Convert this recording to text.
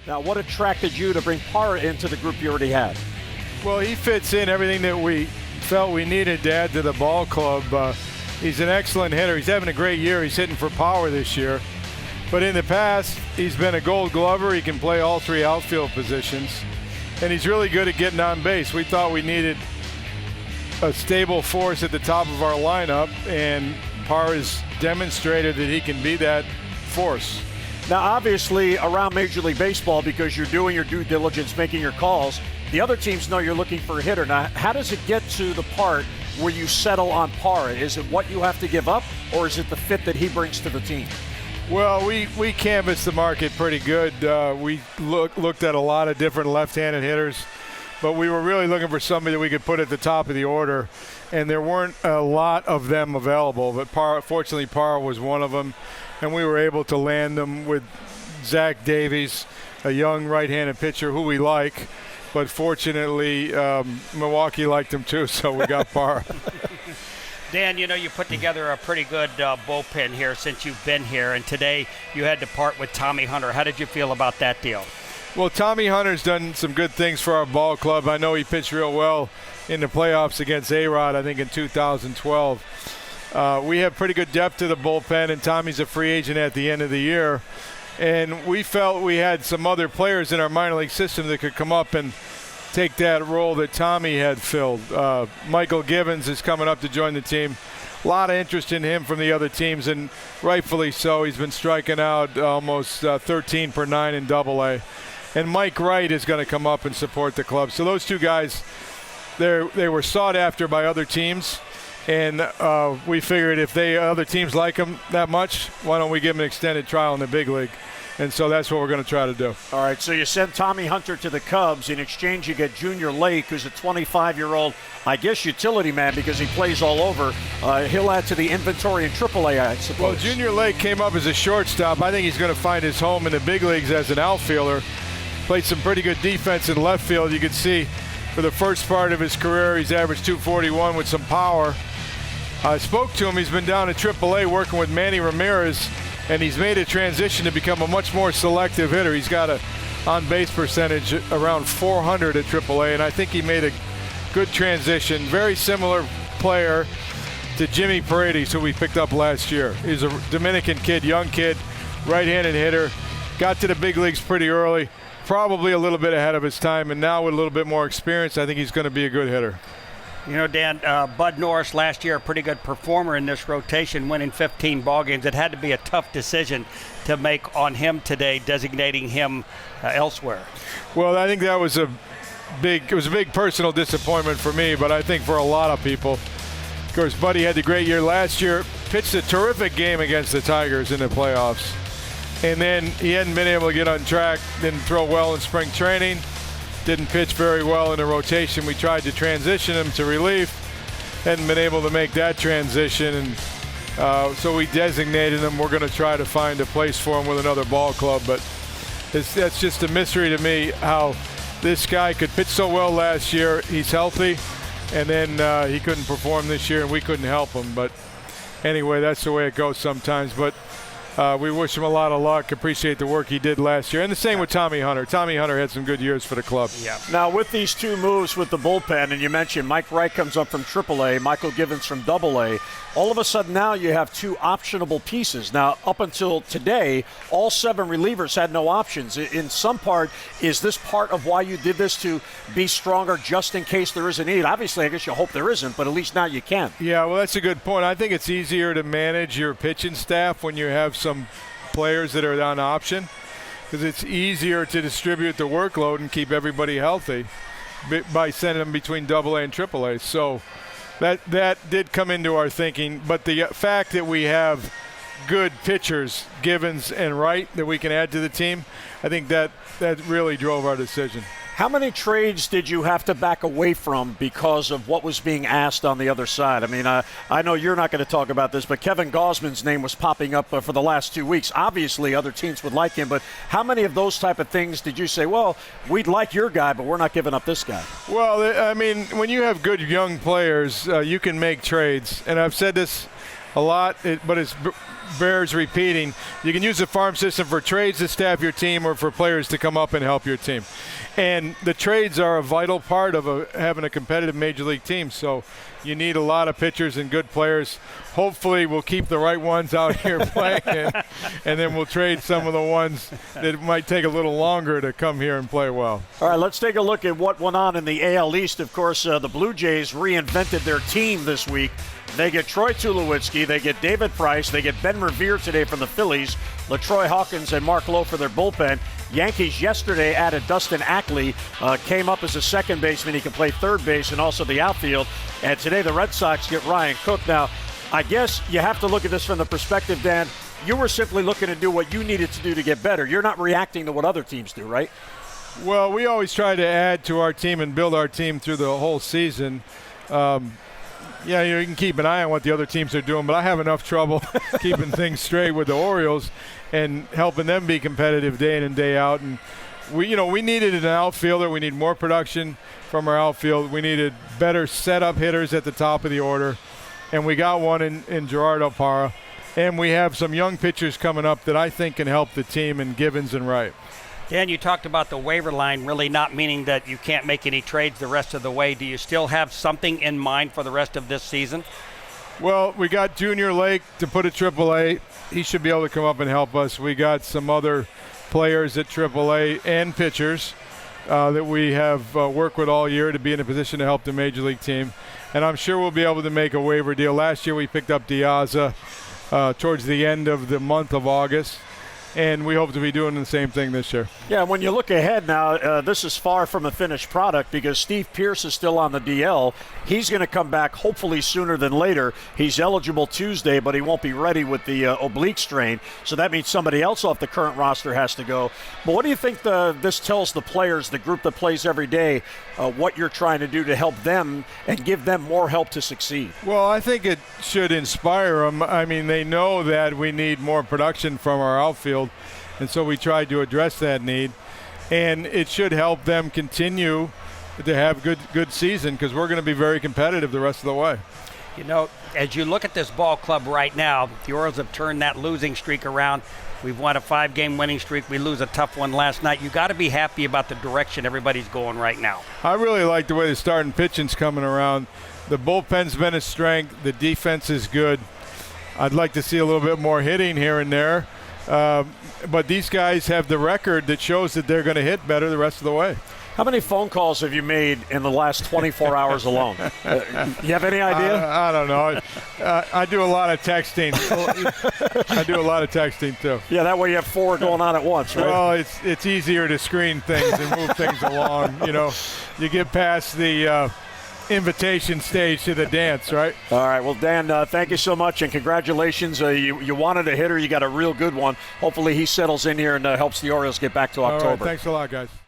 Now, what attracted you to bring Parra into the group you already had? Well, he fits in everything that we felt we needed to add to the ball club. He's an excellent hitter. He's having a great year. He's hitting for power this year. But in the past, he's been a Gold Glover. He can play all three outfield positions. And he's really good at getting on base. We thought we needed a stable force at the top of our lineup, and Parra's demonstrated that he can be that force. Now, obviously, around Major League Baseball, because you're doing your due diligence, making your calls, the other teams know you're looking for a hitter. Now, how does it get to the part where you settle on Parra? Is it what you have to give up, or is it the fit that he brings to the team? Well, we canvassed the market pretty good. We looked at a lot of different left-handed hitters, but we were really looking for somebody that we could put at the top of the order, and there weren't a lot of them available. But fortunately, Parra was one of them, and we were able to land them with Zach Davies, a young right-handed pitcher who we like. But fortunately, Milwaukee liked him too, so we got Parra. Dan, you put together a pretty good bullpen here since you've been here, and today you had to part with Tommy Hunter. How did you feel about that deal? Well, Tommy Hunter's done some good things for our ball club. I know he pitched real well in the playoffs against A-Rod, I think, in 2012. We have pretty good depth to the bullpen, and Tommy's a free agent at the end of the year. And we felt we had some other players in our minor league system that could come up and take that role that Tommy had filled. Michael Givens is coming up to join the team. A lot of interest in him from the other teams, and rightfully so. He's been striking out almost 13 per 9 in Double-A. And Mike Wright is going to come up and support the club. So those two guys, they were sought after by other teams. And we figured if other teams like him that much, why don't we give him an extended trial in the big league? And so that's what we're going to try to do. All right, so you send Tommy Hunter to the Cubs. In exchange, you get Junior Lake, who's a 25-year-old, I guess, utility man because he plays all over. He'll add to the inventory in AAA, I suppose. Well, Junior Lake came up as a shortstop. I think he's going to find his home in the big leagues as an outfielder. Played some pretty good defense in left field. You can see for the first part of his career, he's averaged 241 with some power. I spoke to him. He's been down at AAA working with Manny Ramirez, and he's made a transition to become a much more selective hitter. He's got a on-base percentage around 400 at AAA, and I think he made a good transition. Very similar player to Jimmy Paredes, who we picked up last year. He's a Dominican kid, young kid, right-handed hitter. Got to the big leagues pretty early, probably a little bit ahead of his time, and now with a little bit more experience, I think he's going to be a good hitter. Dan, Bud Norris last year, a pretty good performer in this rotation, winning 15 ball games. It had to be a tough decision to make on him today, designating him elsewhere. Well, I think that was a big personal disappointment for me, but I think for a lot of people. Of course, Buddy had the great year last year, pitched a terrific game against the Tigers in the playoffs. And then he hadn't been able to get on track, didn't throw well in spring training. Didn't pitch very well in the rotation. We tried to transition him to relief. Hadn't been able to make that transition, and so we designated him. We're going to try to find a place for him with another ball club, but that's just a mystery to me how this guy could pitch so well last year. He's healthy, and then he couldn't perform this year, and we couldn't help him. But anyway, that's the way it goes sometimes. But we wish him a lot of luck. Appreciate the work he did last year. And the same with Tommy Hunter. Tommy Hunter had some good years for the club. Yeah. Now, with these two moves with the bullpen, and you mentioned Mike Wright comes up from AAA, Michael Givens from AA, all of a sudden now you have two optionable pieces. Now, up until today, all 7 relievers had no options. In some part, is this part of why you did this, to be stronger just in case there is a need? Obviously, I guess you hope there isn't, but at least now you can. Yeah, well, that's a good point. I think it's easier to manage your pitching staff when you have some players that are on option, because it's easier to distribute the workload and keep everybody healthy by sending them between AA and AAA. So that did come into our thinking, but the fact that we have good pitchers, Givens and Wright, that we can add to the team, I think that really drove our decision. How many trades did you have to back away from because of what was being asked on the other side? I mean, I know you're not going to talk about this, but Kevin Gausman's name was popping up for the last 2 weeks. Obviously, other teams would like him, but how many of those type of things did you say, well, we'd like your guy, but we're not giving up this guy? Well, I mean, when you have good young players, you can make trades. And I've said this a lot, but it's bears repeating. You can use the farm system for trades to staff your team or for players to come up and help your team. And the trades are a vital part of having a competitive major league team. So you need a lot of pitchers and good players. Hopefully we'll keep the right ones out here playing, and then we'll trade some of the ones that might take a little longer to come here and play well. All right, let's take a look at what went on in the AL East. Of course, the Blue Jays reinvented their team this week. They get Troy Tulowitzki, they get David Price, they get Ben Revere today from the Phillies, LaTroy Hawkins and Mark Lowe for their bullpen. Yankees yesterday added Dustin Ackley, came up as a second baseman. He can play third base and also the outfield. And today the Red Sox get Ryan Cook. Now, I guess you have to look at this from the perspective, Dan, you were simply looking to do what you needed to do to get better. You're not reacting to what other teams do, right? Well, we always try to add to our team and build our team through the whole season. Yeah, you can keep an eye on what the other teams are doing, but I have enough trouble keeping things straight with the Orioles and helping them be competitive day in and day out. And we needed an outfielder. We need more production from our outfield. We needed better setup hitters at the top of the order, and we got one in Gerard Alpara. And we have some young pitchers coming up that I think can help the team in Givens and Wright. Dan, you talked about the waiver line really not meaning that you can't make any trades the rest of the way. Do you still have something in mind for the rest of this season? Well, we got Junior Lake to put at AAA. He should be able to come up and help us. We got some other players at AAA and pitchers that we have worked with all year to be in a position to help the Major League team. And I'm sure we'll be able to make a waiver deal. Last year we picked up Diaza towards the end of the month of August. And we hope to be doing the same thing this year. Yeah, when you look ahead now, this is far from a finished product because Steve Pearce is still on the DL. He's going to come back hopefully sooner than later. He's eligible Tuesday, but he won't be ready with the oblique strain. So that means somebody else off the current roster has to go. But what do you think this tells the players, the group that plays every day, what you're trying to do to help them and give them more help to succeed? Well, I think it should inspire them. I mean, they know that we need more production from our outfield. And so we tried to address that need, and it should help them continue to have good season because we're going to be very competitive the rest of the way. You know, as you look at this ball club right now, the Orioles have turned that losing streak around. We've won a 5-game winning streak. We lose a tough one last night. You got to be happy about the direction everybody's going right now. I really like the way the starting pitching's coming around. The bullpen's been a strength. The defense is good. I'd like to see a little bit more hitting here and there. But these guys have the record that shows that they're going to hit better the rest of the way. How many phone calls have you made in the last 24 hours alone? You have any idea? I don't know. I do a lot of texting. I do a lot of texting, too. Yeah, that way you have 4 going on at once, right? Well, it's easier to screen things and move things along. You know, you get past the invitation stage to the dance, right? All right. Well, Dan, thank you so much, and congratulations. You wanted a hitter. You got a real good one. Hopefully he settles in here and helps the Orioles get back to October. All right, thanks a lot, guys.